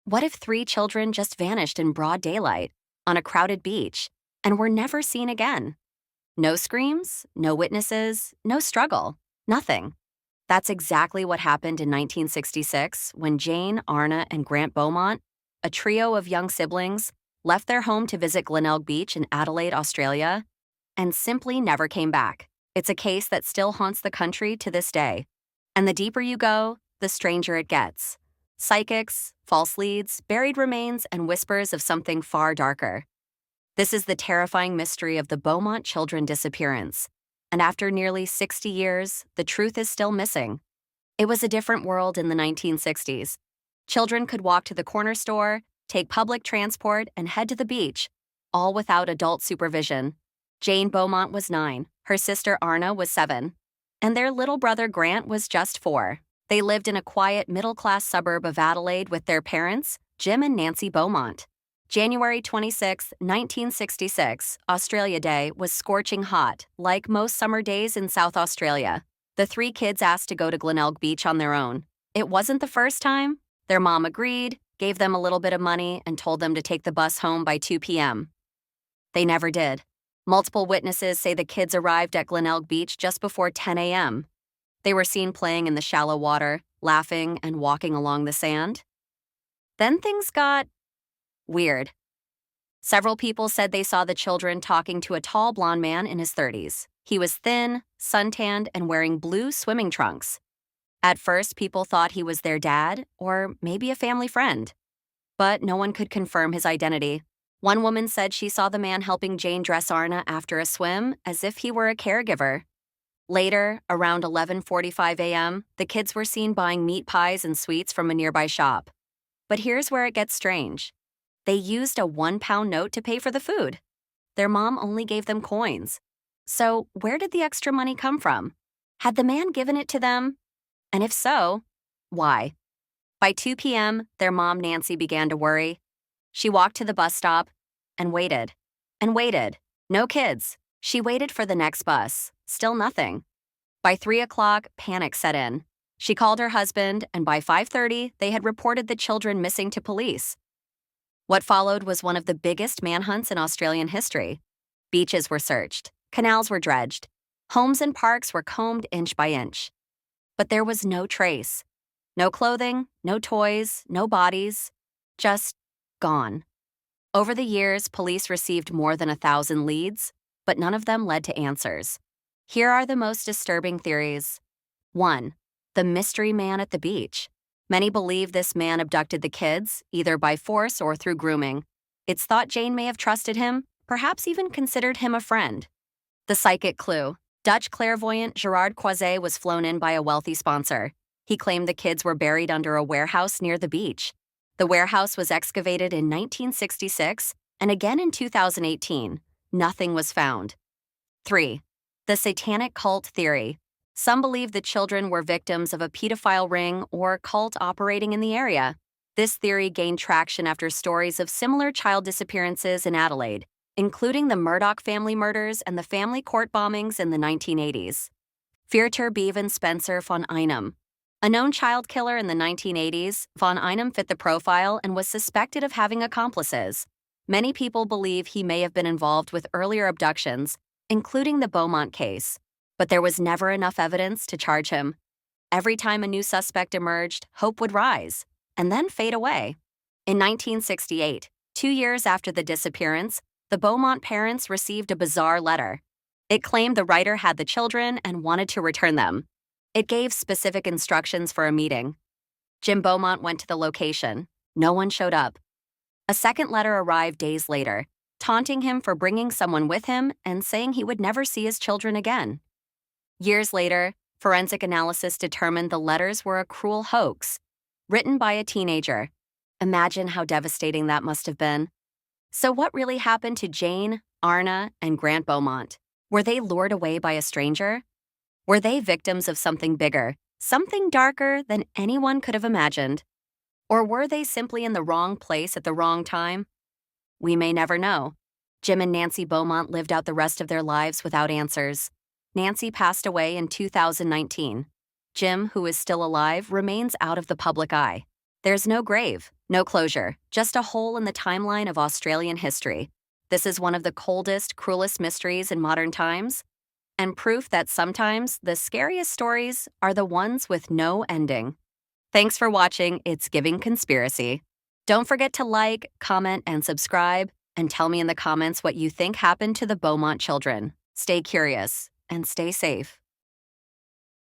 What if three children just vanished in broad daylight on a crowded beach and were never seen again? No screams, no witnesses, no struggle, nothing. That's exactly what happened in 1966 when Jane, Arna, and Grant Beaumont, a trio of young siblings, left their home to visit Glenelg Beach in Adelaide, Australia, and simply never came back. It's a case that still haunts the country to this day. And the deeper you go, the stranger it gets. Psychics, false leads, buried remains, and whispers of something far darker. This is the terrifying mystery of the Beaumont Children disappearance. And after nearly 60 years, the truth is still missing. It was a different world in the 1960s. Children could walk to the corner store, take public transport, and head to the beach, all without adult supervision. Jane Beaumont was 9, her sister Arna was 7, and their little brother Grant was just 4. They lived in a quiet, middle-class suburb of Adelaide with their parents, Jim and Nancy Beaumont. January 26, 1966, Australia Day, was scorching hot, like most summer days in South Australia. The three kids asked to go to Glenelg Beach on their own. It wasn't the first time. Their mom agreed, gave them a little bit of money, and told them to take the bus home by 2 p.m. They never did. Multiple witnesses say the kids arrived at Glenelg Beach just before 10 a.m. They were seen playing in the shallow water, laughing, and walking along the sand. Then things got weird. Several people said they saw the children talking to a tall blonde man in his 30s. He was thin, suntanned, and wearing blue swimming trunks. At first, people thought he was their dad, or maybe a family friend. But no one could confirm his identity. One woman said she saw the man helping Jane dress Arna after a swim as if he were a caregiver. Later, around 11:45 a.m., the kids were seen buying meat pies and sweets from a nearby shop. But here's where it gets strange. They used a 1-pound note to pay for the food. Their mom only gave them coins. So where did the extra money come from? Had the man given it to them? And if so, why? By 2 p.m., their mom, Nancy, began to worry. She walked to the bus stop and waited. And waited. No kids. She waited for the next bus. Still nothing. By 3 o'clock, panic set in. She called her husband, and by 5:30, they had reported the children missing to police. What followed was one of the biggest manhunts in Australian history. Beaches were searched. Canals were dredged. Homes and parks were combed inch by inch. But there was no trace. No clothing, no toys, no bodies. Just gone. Over the years, police received more than 1,000 leads, but none of them led to answers. Here are the most disturbing theories. 1. The mystery man at the beach. Many believe this man abducted the kids, either by force or through grooming. It's thought Jane may have trusted him, perhaps even considered him a friend. The psychic clue. Dutch clairvoyant Gerard Croiset was flown in by a wealthy sponsor. He claimed the kids were buried under a warehouse near the beach. The warehouse was excavated in 1966 and again in 2018. Nothing was found. 3. The satanic cult theory. Some believe the children were victims of a pedophile ring or cult operating in the area. This theory gained traction after stories of similar child disappearances in Adelaide, including the Murdoch family murders and the family court bombings in the 1980s. Pieter Bevan Spencer von Einem. A known child killer in the 1980s, von Einem fit the profile and was suspected of having accomplices. Many people believe he may have been involved with earlier abductions, including the Beaumont case, but there was never enough evidence to charge him. Every time a new suspect emerged, hope would rise, and then fade away. In 1968, 2 years after the disappearance, the Beaumont parents received a bizarre letter. It claimed the writer had the children and wanted to return them. It gave specific instructions for a meeting. Jim Beaumont went to the location. No one showed up. A second letter arrived days later, taunting him for bringing someone with him and saying he would never see his children again. Years later, forensic analysis determined the letters were a cruel hoax, written by a teenager. Imagine how devastating that must have been. So what really happened to Jane, Arna, and Grant Beaumont? Were they lured away by a stranger? Were they victims of something bigger, something darker than anyone could have imagined? Or were they simply in the wrong place at the wrong time? We may never know. Jim and Nancy Beaumont lived out the rest of their lives without answers. Nancy passed away in 2019. Jim, who is still alive, remains out of the public eye. There's no grave, No closure, just a hole in the timeline of Australian history. This is one of the coldest, cruelest mysteries in modern times, and proof that sometimes the scariest stories are the ones with no ending. Thanks for watching It's Giving Conspiracy. Don't forget to like, comment, and subscribe, and tell me in the comments what you think happened to the Beaumont children. Stay curious and stay safe.